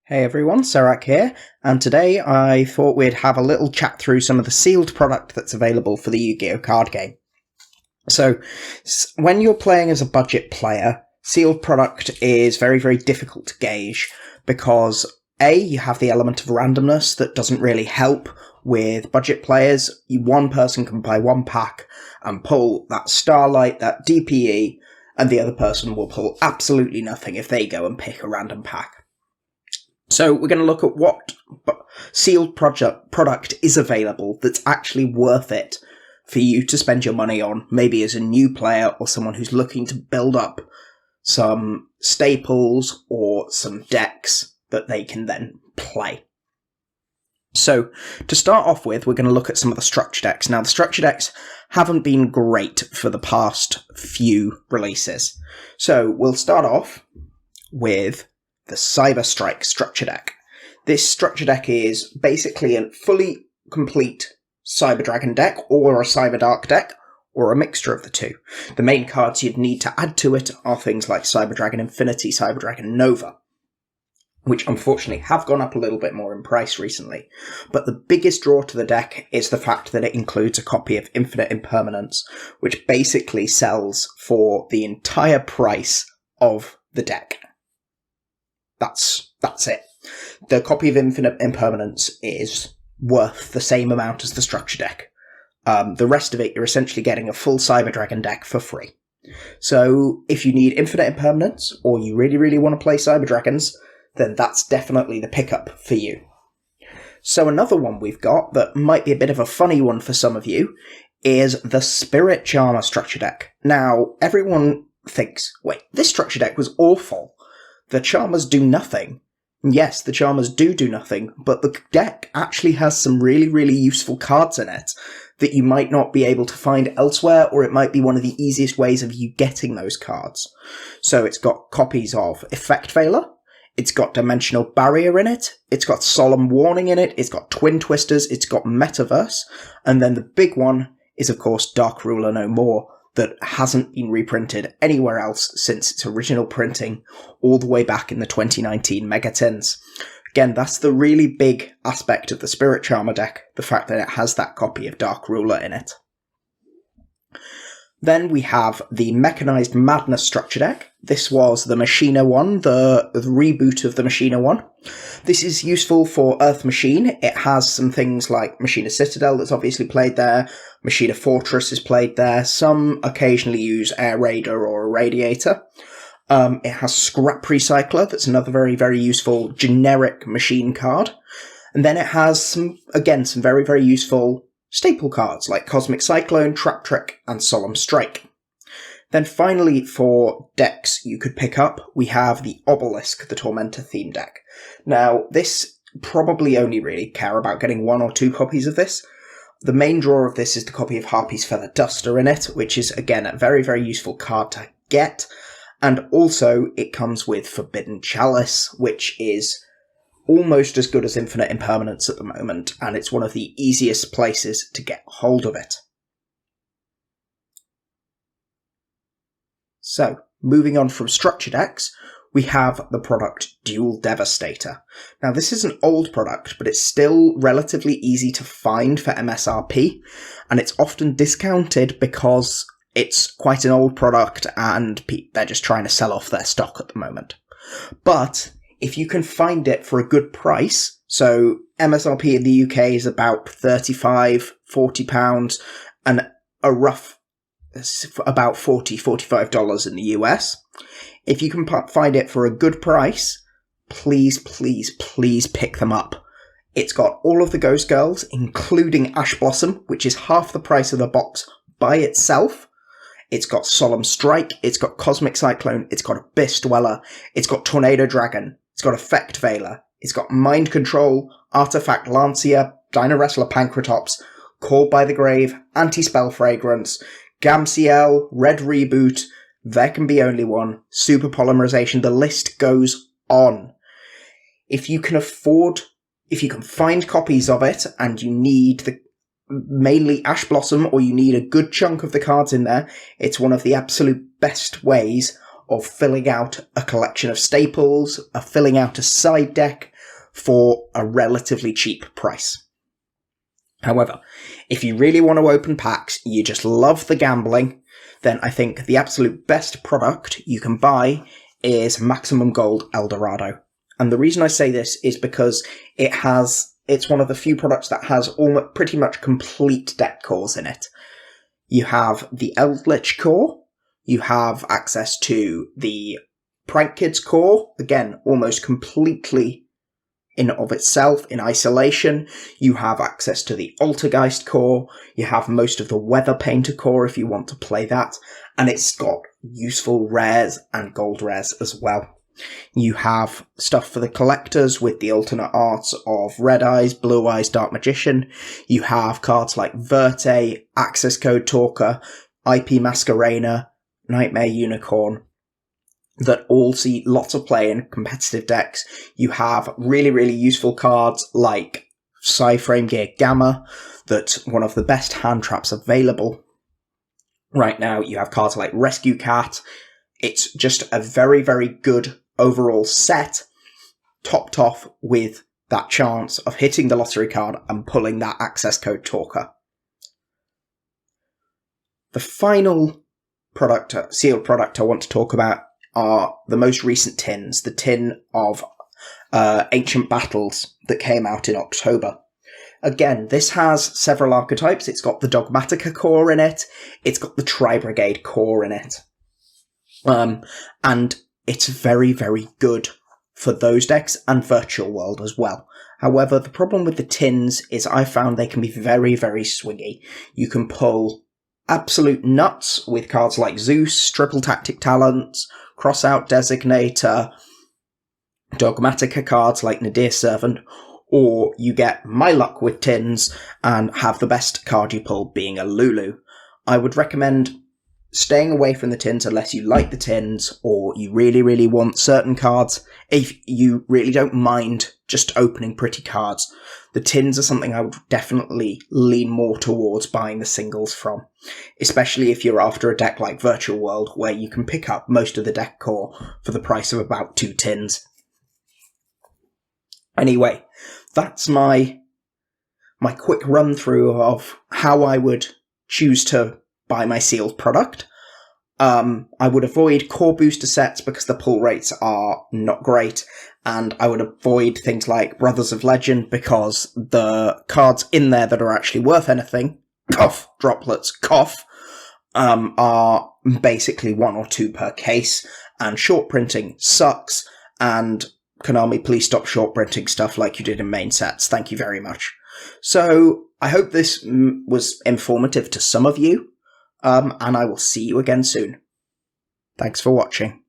Hey everyone, Sarak here, and today I thought we'd have a little chat through some of the sealed product that's available for the Yu-Gi-Oh card game. So, when you're playing as a budget player, sealed product is very, very difficult to gauge because A, you have the element of randomness that doesn't really help with budget players. One person can buy one pack and pull that Starlight, that DPE, and the other person will pull absolutely nothing if they go and pick a random pack. So we're going to look at what sealed product is available that's actually worth it for you to spend your money on, maybe as a new player or someone who's looking to build up some staples or some decks that they can then play. So to start off with, we're going to look at some of the structure decks. Now, the structure decks haven't been great for the past few releases. So we'll start off with the Cyber Strike structure deck. This structure deck is basically a fully complete Cyber Dragon deck, or a Cyber Dark deck, or a mixture of the two. The main cards you'd need to add to it are things like Cyber Dragon Infinity, Cyber Dragon Nova, which unfortunately have gone up a little bit more in price recently. But the biggest draw to the deck is the fact that it includes a copy of Infinite Impermanence, which basically sells for the entire price of the deck. That's it. The copy of Infinite Impermanence is worth the same amount as the structure deck. The rest of it, you're essentially getting a full Cyber Dragon deck for free. So if you need Infinite Impermanence, or you really, really want to play Cyber Dragons, then that's definitely the pickup for you. So another one we've got that might be a bit of a funny one for some of you is the Spirit Charmer structure deck. Now, everyone thinks, wait, this structure deck was awful. The Charmers do nothing. Yes, the Charmers do nothing, but the deck actually has some really, really useful cards in it that you might not be able to find elsewhere, or it might be one of the easiest ways of you getting those cards. So it's got copies of Effect Veiler, it's got Dimensional Barrier in it, it's got Solemn Warning in it, it's got Twin Twisters, it's got Metaverse, and then the big one is, of course, Dark Ruler No More, that hasn't been reprinted anywhere else since its original printing all the way back in the 2019 Megatins. Again, that's the really big aspect of the Spirit Charmer deck, the fact that it has that copy of Dark Ruler in it. Then we have the Mechanized Madness structure deck. This was the Machina one, the reboot of the Machina one. This is useful for Earth Machine. It has some things like Machina Citadel that's obviously played there. Machina Fortress is played there. Some occasionally use Air Raider or a Radiator. It has Scrap Recycler. That's another very, very useful generic machine card. And then it has some very, very useful staple cards like Cosmic Cyclone, Trap Trick, and Solemn Strike. Then finally, for decks you could pick up, we have the Obelisk, the Tormentor theme deck. Now, this probably only really care about getting one or two copies of this. The main draw of this is the copy of Harpy's Feather Duster in it, which is, again, a very, very useful card to get. And also, it comes with Forbidden Chalice, which is almost as good as Infinite Impermanence at the moment, and it's one of the easiest places to get hold of it. So, moving on from structure decks, we have the product Dual Devastator. Now, this is an old product, but it's still relatively easy to find for MSRP, and it's often discounted because it's quite an old product and they're just trying to sell off their stock at the moment. But if you can find it for a good price, so MSRP in the UK is about £35, £40, and a rough about $40, $45 in the US. If you can find it for a good price, please, please, please pick them up. It's got all of the Ghost Girls, including Ash Blossom, which is half the price of the box by itself. It's got Solemn Strike, it's got Cosmic Cyclone, it's got Abyss Dweller, it's got Tornado Dragon, it's got Effect Veiler, it's got Mind Control, Artifact Lancia, Dino Wrestler Pancratops, Called by the Grave, Anti-Spell Fragrance, Gamciel, Red Reboot, There Can Be Only One, Super Polymerization, the list goes on. If you can find copies of it and you need mainly Ash Blossom, or you need a good chunk of the cards in there, it's one of the absolute best ways of filling out a collection of staples, of filling out a side deck, for a relatively cheap price. However, if you really want to open packs, you just love the gambling, then I think the absolute best product you can buy is Maximum Gold Eldorado. And the reason I say this is because it's one of the few products that has pretty much complete deck cores in it. You have the Eldritch core, you have access to the Prank Kids core, again, almost completely in of itself, in isolation. You have access to the Altergeist core, you have most of the Weather Painter core if you want to play that, and it's got useful rares and gold rares as well. You have stuff for the collectors with the alternate arts of Red Eyes, Blue Eyes, Dark Magician. You have cards like Verte, Access Code Talker, IP Masquerena, Nightmare Unicorn, that all see lots of play in competitive decks. You have really, really useful cards like Psyframe Gear Gamma, that's one of the best hand traps available right now. You have cards like Rescue Cat. It's just a very, very good overall set, topped off with that chance of hitting the lottery card and pulling that access code talker. The final product, sealed product I want to talk about are the most recent tins, the tin of Ancient Battles that came out in October. Again, this has several archetypes. It's got the Dogmatica core in it. It's got the Tri-Brigade core in it. And it's very, very good for those decks and Virtual World as well. However, the problem with the tins is I found they can be very, very swingy. You can pull absolute nuts with cards like Zeus, Triple Tactic Talents, Crossout Designator, Dogmatica cards like Nadir Servant, or you get my luck with tins and have the best card you pull being a Lulu. I would recommend staying away from the tins unless you like the tins or you really, really want certain cards. If you really don't mind just opening pretty cards, the tins are something I would definitely lean more towards buying the singles from, especially if you're after a deck like Virtual World where you can pick up most of the deck core for the price of about 2 tins. Anyway, that's my quick run through of how I would choose to buy my sealed product. I would avoid core booster sets because the pull rates are not great, and I would avoid things like Brothers of Legend because the cards in there that are actually worth anything, cough, droplets, cough, are basically 1 or 2 per case, and short printing sucks, and Konami, please stop short printing stuff like you did in main sets. Thank you very much. So, I hope this was informative to some of you, and I will see you again soon. Thanks for watching.